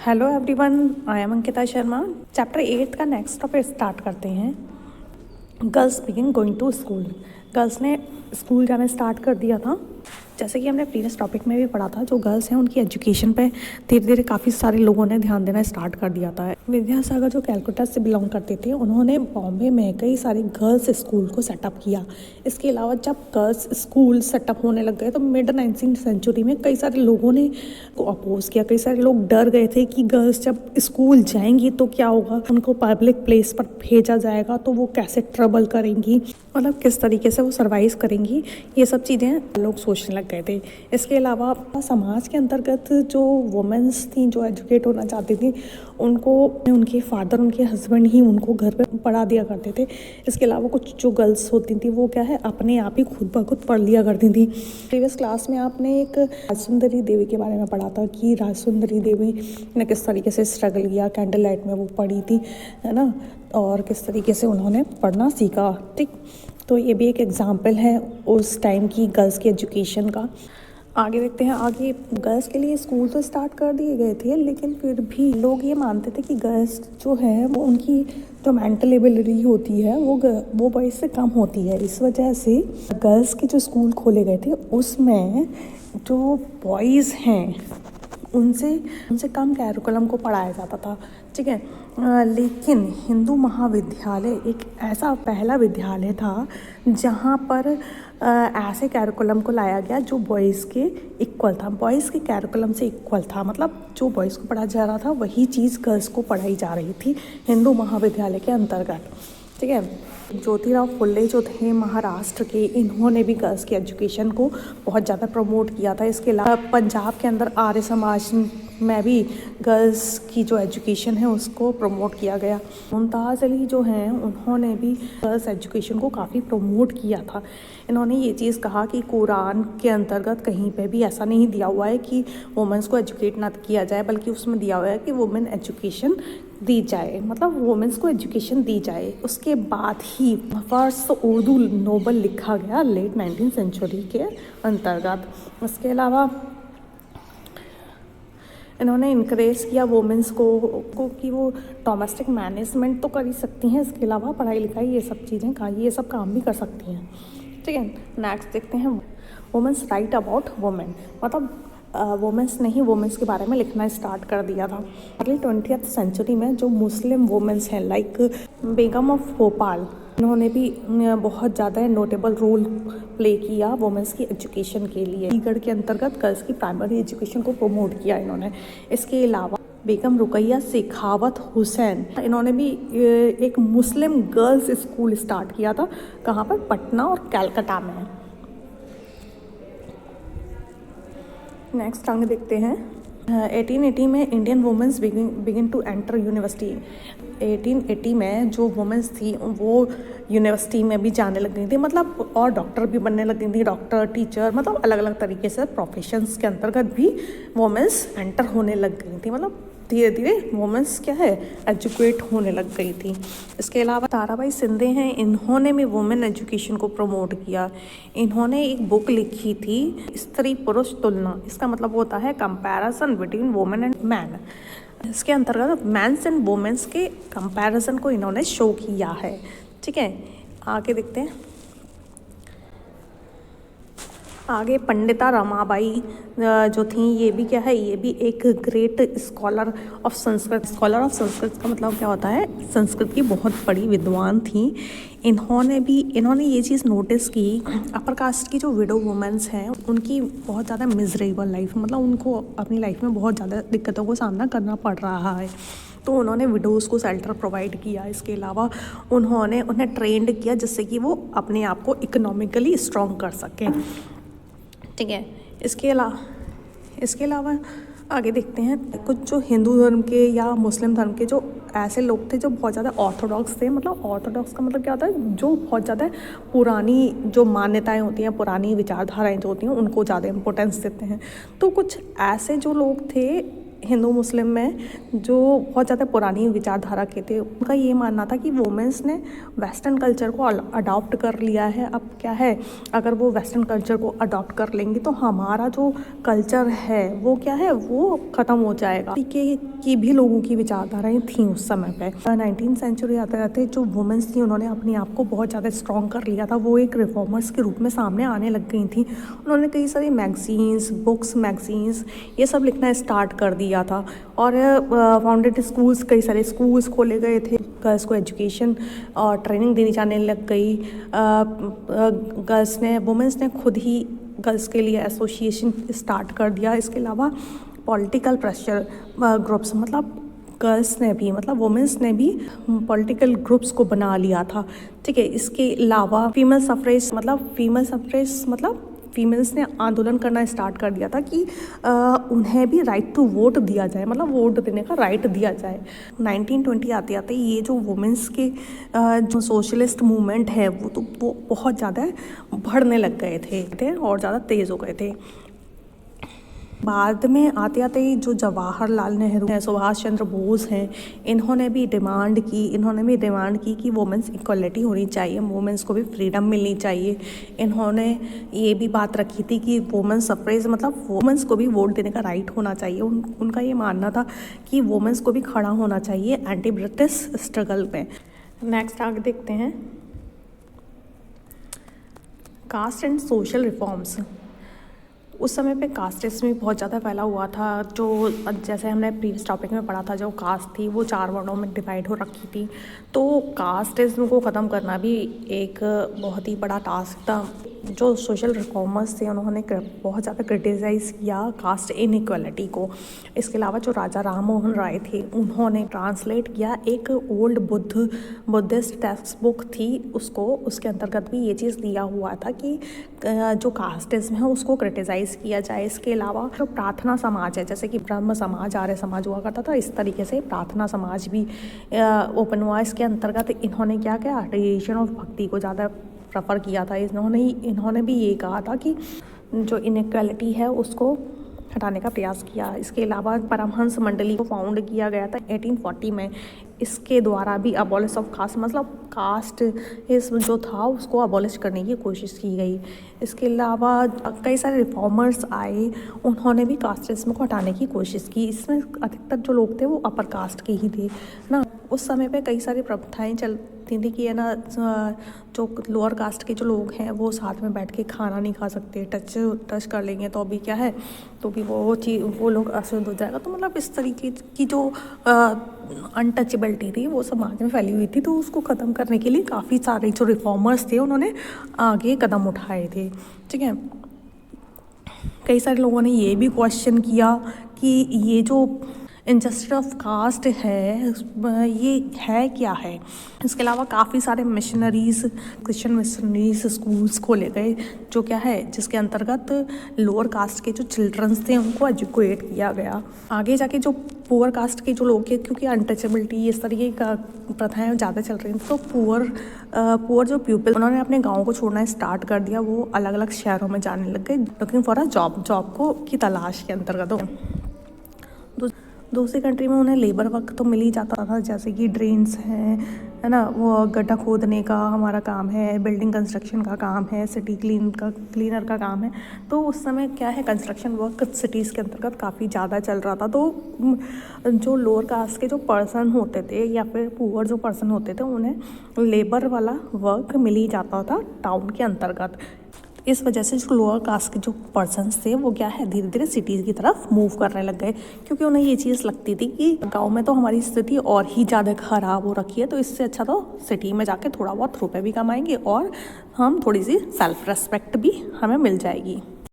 Hello everyone, I am Ankita Sharma. Chapter 8 का next topic start करते हैं। Girls begin going to school. Girls ने school जाना स्टार्ट कर दिया था। जैसे कि हमने प्रीवियस टॉपिक में भी पढ़ा था, जो गर्ल्स हैं उनकी एजुकेशन पे धीरे धीरे काफ़ी सारे लोगों ने ध्यान देना स्टार्ट कर दिया था। विद्यासागर जो कैलकाटा से बिलोंग करते थे, उन्होंने बॉम्बे में कई सारे गर्ल्स स्कूल को सेटअप किया। इसके अलावा जब गर्ल्स स्कूल सेटअप होने लग गए तो मिड 19th सेंचुरी में कई सारे लोगों ने को अपोज किया। कई सारे लोग डर गए थे कि गर्ल्स जब स्कूल जाएंगी तो क्या होगा, उनको पब्लिक प्लेस पर भेजा जाएगा तो वो कैसे ट्रबल करेंगी, मतलब किस तरीके से वो सर्वाइव करेंगी, ये सब चीज़ें लोग सोचने लग गए थे। इसके अलावा समाज के अंतर्गत जो वुमेन्स थी जो एजुकेट होना चाहती थी, उनको उनके फादर, उनके हस्बैंड ही उनको घर पे पढ़ा दिया करते थे। इसके अलावा कुछ जो गर्ल्स होती थी वो क्या है, अपने आप ही खुद ब खुद पढ़ लिया करती थी। प्रीवियस क्लास में आपने एक राजसुंदरी देवी के बारे में पढ़ा था कि राजसुंदरी देवी ने किस तरीके से स्ट्रगल किया, कैंडल लाइट में वो पढ़ी थी, है ना, और किस तरीके से उन्होंने पढ़ना सीखा। ठीक, तो ये भी एक एग्जाम्पल है उस टाइम की गर्ल्स की एजुकेशन का। आगे देखते हैं। आगे गर्ल्स के लिए स्कूल तो स्टार्ट कर दिए गए थे, लेकिन फिर भी लोग ये मानते थे कि गर्ल्स जो है वो उनकी जो मेंटल एबिलिटी होती है वो बॉयज़ से कम होती है। इस वजह से गर्ल्स के जो स्कूल खोले गए थे उसमें जो बॉयज़ हैं उनसे कम कैरिकुलम को पढ़ाया जाता था। ठीक है, लेकिन हिंदू महाविद्यालय एक ऐसा पहला विद्यालय था जहाँ पर ऐसे कैरिकुलम को लाया गया जो बॉयज़ के इक्वल था, बॉयज़ के कैरिकुलम से इक्वल था। मतलब जो बॉयज़ को पढ़ाया जा रहा था वही चीज़ गर्ल्स को पढ़ाई जा रही थी हिंदू महाविद्यालय के अंतर्गत। ठीक है, ज्योतिराव फुले जो थे महाराष्ट्र के, इन्होंने भी गर्ल्स की एजुकेशन को बहुत ज़्यादा प्रमोट किया था। इसके अलावा पंजाब के अंदर आर्य समाज में भी गर्ल्स की जो एजुकेशन है उसको प्रमोट किया गया। मुमताज़ अली जो हैं उन्होंने भी गर्ल्स एजुकेशन को काफ़ी प्रमोट किया था। इन्होंने ये चीज़ कहा कि कुरान के अंतर्गत कहीं पे भी ऐसा नहीं दिया हुआ है कि वुमेंस को एजुकेट ना किया जाए, बल्कि उसमें दिया हुआ है कि वुमेन एजुकेशन दी जाए, मतलब वुमेंस को एजुकेशन दी जाए। उसके बाद ही फर्स्ट उर्दू नोवेल लिखा गया लेट 19th सेंचुरी के अंतर्गत। इसके अलावा इन्होंने इनकरेज किया वुमेंस को कि वो डोमेस्टिक मैनेजमेंट तो कर ही सकती हैं, इसके अलावा पढ़ाई लिखाई ये सब चीज़ें ये सब काम भी कर सकती हैं। ठीक है, नेक्स्ट देखते हैं वुमेंस राइट अबाउट वुमेन। मतलब वुमेंस ने ही वुमेंस के बारे में लिखना स्टार्ट कर दिया था। अर्ली 20th सेंचुरी में जो मुस्लिम वुमेंस हैं लाइक बेगम ऑफ भोपाल, इन्होंने भी बहुत ज़्यादा नोटेबल रोल प्ले किया वुमेंस की एजुकेशन के लिए। अलीगढ़ के अंतर्गत गर्ल्स की प्राइमरी एजुकेशन को प्रमोट किया इन्होंने। इसके अलावा बेगम रुकैया शेखावत हुसैन, इन्होंने भी एक मुस्लिम गर्ल्स स्कूल स्टार्ट किया था। कहाँ पर? पटना और कलकत्ता में। नेक्स्ट आगे देखते हैं। 1880 में Indian womens begin to enter university. 1880 में जो वुमेंस थी वो यूनिवर्सिटी में भी जाने लग गई थी, मतलब और डॉक्टर भी बनने लग गई थी, डॉक्टर, टीचर, मतलब अलग अलग तरीके से प्रोफेशंस के अंतर्गत भी वुमेंस एंटर होने लग गई थी। मतलब धीरे धीरे वुमेंस क्या है, एजुकेट होने लग गई थी। इसके अलावा ताराबाई शिंदे हैं, इन्होंने भी वुमेन एजुकेशन को प्रमोट किया। इन्होंने एक बुक लिखी थी स्त्री पुरुष तुलना। इसका मतलब होता है comparison between women and man. इसके अंतर्गत मैंस एंड वुमेन्स के कंपैरिजन को इन्होंने शो किया है। ठीक है, आगे देखते हैं। आगे पंडिता रमाबाई जो थी, ये भी क्या है, ये भी एक great scholar of Sanskrit. Scholar of Sanskrit का मतलब क्या होता है, संस्कृत की बहुत बड़ी विद्वान थी। इन्होंने ये चीज़ नोटिस की, अपर कास्ट की जो विडो वुमेन्स हैं उनकी बहुत ज़्यादा मिजरेबल लाइफ, मतलब उनको अपनी लाइफ में बहुत ज़्यादा दिक्कतों को सामना करना पड़ रहा है, तो उन्होंने विडोज़ को शेल्टर प्रोवाइड किया। इसके अलावा उन्होंने उन्हें ट्रेंड किया जिससे कि वो अपने आप को इकोनॉमिकली स्ट्रॉन्ग कर सकें। ठीक है, इसके अलावा आगे देखते हैं। कुछ जो हिंदू धर्म के या मुस्लिम धर्म के जो ऐसे लोग थे जो बहुत ज़्यादा ऑर्थोडॉक्स थे, मतलब ऑर्थोडॉक्स का मतलब क्या होता है, जो बहुत ज़्यादा पुरानी जो मान्यताएं होती हैं, पुरानी विचारधाराएं जो होती हैं उनको ज़्यादा इम्पोर्टेंस देते हैं। तो कुछ ऐसे जो लोग थे हिंदू मुस्लिम में जो बहुत ज़्यादा पुरानी विचारधारा के थे, उनका ये मानना था कि वुमेंस ने वेस्टर्न कल्चर को अडॉप्ट कर लिया है। अब क्या है, अगर वो वेस्टर्न कल्चर को अडॉप्ट कर लेंगी तो हमारा जो कल्चर है वो क्या है, वो ख़त्म हो जाएगा। की भी लोगों की विचारधाराएँ थीं उस समय पे। 19वीं सेंचुरी आते आते जो वुमेंस थी उन्होंने अपने आप को बहुत ज़्यादा स्ट्रॉन्ग कर लिया था। वो एक रिफॉर्मर्स के रूप में सामने आने लग गई थी। उन्होंने कई सारी मैगजीन्स, बुक्स, मैगजीन्स ये सब लिखना स्टार्ट कर दिया था और फाउंडेड स्कूल्स, कई सारे स्कूल्स खोले गए थे। गर्ल्स को एजुकेशन और ट्रेनिंग देनी जाने लग गई। वुमेंस ने खुद ही गर्ल्स के लिए एसोसिएशन स्टार्ट कर दिया। इसके अलावा पॉलिटिकल प्रेशर ग्रुप्स, मतलब गर्ल्स ने भी, मतलब वुमेंस ने भी पॉलिटिकल ग्रुप्स को बना लिया था। ठीक है, इसके अलावा फीमेल सफ्रेज मतलब फीमेल्स ने आंदोलन करना स्टार्ट कर दिया था कि उन्हें भी राइट टू वोट दिया जाए, मतलब वोट देने का राइट दिया जाए। 1920 आते आते ये जो वुमेंस के जो सोशलिस्ट मूवमेंट है वो बहुत ज़्यादा बढ़ने लग गए थे और ज़्यादा तेज़ हो गए थे। बाद में आते आते ही जो जवाहरलाल नेहरू हैं, सुभाष चंद्र बोस हैं, इन्होंने भी डिमांड की कि वुमेंस इक्वलिटी होनी चाहिए, वुमेंस को भी फ्रीडम मिलनी चाहिए। इन्होंने ये भी बात रखी थी कि वुमेन सफ्रेज मतलब वुमेंस को भी वोट देने का राइट होना चाहिए। उनका ये मानना था कि वुमेंस को भी खड़ा होना चाहिए एंटी ब्रिटिश स्ट्रगल में। नेक्स्ट आगे देखते हैं कास्ट एंड सोशल रिफॉर्म्स। उस समय पे कास्टिज्म भी बहुत ज़्यादा फैला हुआ था। जो जैसे हमने प्रीवियस टॉपिक में पढ़ा था, जो कास्ट थी वो 4 वर्णों में डिवाइड हो रखी थी। तो कास्टिज्म को ख़त्म करना भी एक बहुत ही बड़ा टास्क था। जो सोशल रिफॉर्मर्स थे उन्होंने बहुत ज़्यादा क्रिटिसाइज़ किया कास्ट इनइक्वालिटी को। इसके अलावा जो राजा राम मोहन राय थे उन्होंने ट्रांसलेट किया एक ओल्ड बुद्धिस्ट टेक्स्ट बुक थी, उसके अंतर्गत भी ये चीज़ दिया हुआ था कि जो कास्टिज्म है उसको क्रिटिसाइज़ किया जाए। इसके अलावा जो प्रार्थना समाज है, जैसे कि ब्रह्म समाज, आर्य समाज हुआ करता था, इस तरीके से प्रार्थना समाज भी ओपन हुआ। इसके अंतर्गत इन्होंने क्या किया, रिलीजन ऑफ भक्ति को ज़्यादा प्रेफर किया था। इन्होंने भी ये कहा था कि जो इनइक्वालिटी है उसको हटाने का प्रयास किया। इसके अलावा परमहंस मंडली को फाउंड किया गया था 1840 में। इसके द्वारा भी अबॉलिश ऑफ कास्ट मतलब कास्ट जो था उसको अबॉलिश करने की कोशिश की गई। इसके अलावा कई सारे रिफॉर्मर्स आए, उन्होंने भी कास्टिज्म को हटाने की कोशिश की। इसमें अधिकतर जो लोग थे वो अपर कास्ट के ही थे ना। उस समय पे कई सारी प्रथाएं चलती थी कि है ना, जो लोअर कास्ट के जो लोग हैं वो साथ में बैठ के खाना नहीं खा सकते, टच कर लेंगे तो भी क्या है, तो भी वो लोग अशुद्ध हो जाएगा। तो मतलब इस तरीके की जो अनटचेबिलिटी थी वो समाज में फैली हुई थी। तो उसको ख़त्म करने के लिए काफ़ी सारे जो रिफॉर्मर्स थे उन्होंने आगे कदम उठाए थे। ठीक है, कई सारे लोगों ने ये भी क्वेश्चन किया कि ये जो इंजस्टिस ऑफ कास्ट है ये है क्या है। इसके अलावा काफ़ी सारे क्रिश्चियन मिशनरीज स्कूल्स खोले गए, जो क्या है, जिसके अंतर्गत लोअर कास्ट के जो चिल्ड्रंस थे उनको एजुकेट किया गया। आगे जाके जो पुअर कास्ट के जो लोग हैं, क्योंकि अनटचेबिलिटी इस तरीके का प्रथाएं ज़्यादा चल रही थी, तो पुअर जो पीपल उन्होंने अपने गाँव को छोड़ना स्टार्ट कर दिया। वो अलग अलग शहरों में जाने लग गए लुकिंग फॉर अ जॉब को की तलाश के अंतर्गत। दूसरी कंट्री में उन्हें लेबर वर्क तो मिल ही जाता था, जैसे कि ड्रेन्स हैं, है ना, वो गड्ढा खोदने का हमारा काम है, बिल्डिंग कंस्ट्रक्शन का काम है, सिटी क्लीनर का काम है। तो उस समय क्या है, कंस्ट्रक्शन वर्क सिटीज़ के अंतर्गत काफ़ी ज़्यादा चल रहा था। तो जो लोअर कास्ट के जो पर्सन होते थे या फिर पुअर जो पर्सन होते थे उन्हें लेबर वाला वर्क मिल ही जाता था टाउन के अंतर्गत। इस वजह से जो लोअर कास्ट के जो पर्सन्स थे वो क्या है, धीरे धीरे सिटीज़ की तरफ मूव करने लग गए, क्योंकि उन्हें ये चीज़ लगती थी कि गांव में तो हमारी स्थिति और ही ज़्यादा ख़राब हो रखी है, तो इससे अच्छा तो सिटी में जाके थोड़ा बहुत रुपए भी कमाएंगे और हम थोड़ी सी सेल्फ रेस्पेक्ट भी हमें मिल जाएगी।